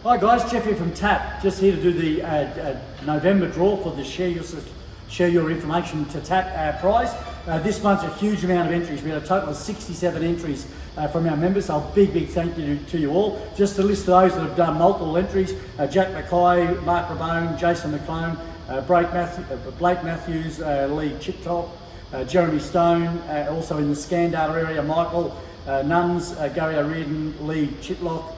Hi guys, Jeff here from TaT. Just here to do the November draw for the share your information to TaT prize. This month's a huge amount of entries. We had a total of 67 entries from our members, so a big thank you to you all. Just a list of those that have done multiple entries: Jack Mackay, Mark Rabone, Jason McClone, Blake Matthews, Lee Chiptop, Jeremy Stone, also in the Scandale area, Michael Nuns, Gary O'Riordan, Lee Chitlock,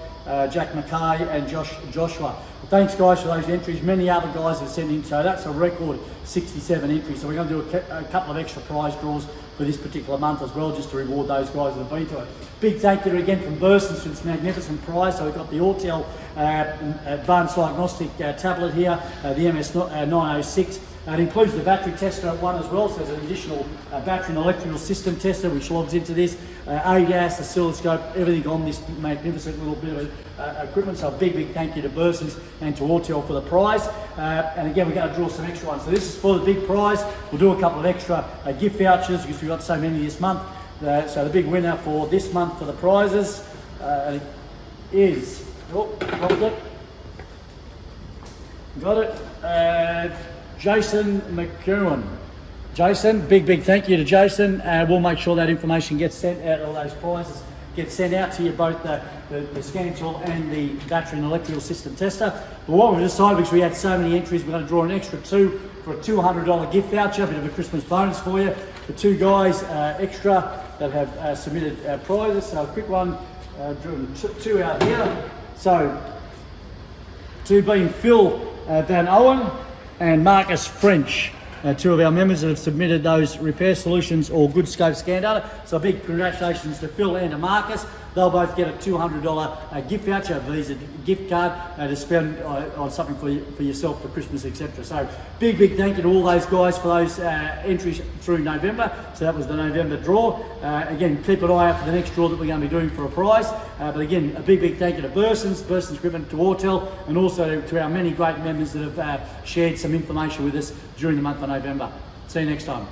Jack Mackay and Joshua. Thanks guys for those entries. Many other guys have sent in, so that's a record 67 entries. So we're going to do a couple of extra prize draws for this particular month as well, just to reward those guys that have been to it. Big thank you again from Bursons for this magnificent prize. So we've got the Autel Advanced Diagnostic tablet here, the MS 906. It includes the battery tester at one as well, so there's an additional battery and electrical system tester which logs into this. ADAS, oscilloscope, everything on this magnificent little bit of equipment. So a big thank you to Bursons and to Autel for the prize. And again, we're going to draw some extra ones. So this is for the big prize. We'll do a couple of extra gift vouchers because we've got so many this month. So the big winner for this month for the prizes is, dropped it. Got it. Jason McEwen. Jason, big thank you to Jason. We'll make sure that information gets sent out, all those prizes get sent out to you, both the scanning tool and the battery and electrical system tester. But what we've decided, because we had so many entries, we're going to draw an extra two for a $200 gift voucher, a bit of a Christmas bonus for you. The two guys extra that have submitted prizes. So a quick one, drew two out here. So two being Phil Van Owen and Marcus French, two of our members that have submitted those repair solutions or good scope scan data. So a big congratulations to Phil and to Marcus. They'll both get a $200 gift voucher, a Visa gift card to spend on something for yourself for Christmas, etc. So big thank you to all those guys for those entries through November. So that was the November draw. Again, keep an eye out for the next draw that we're going to be doing for a prize. But again, a big thank you to Bursons Equipment, to Autel, and also to our many great members that have shared some information with us during the month of November. See you next time.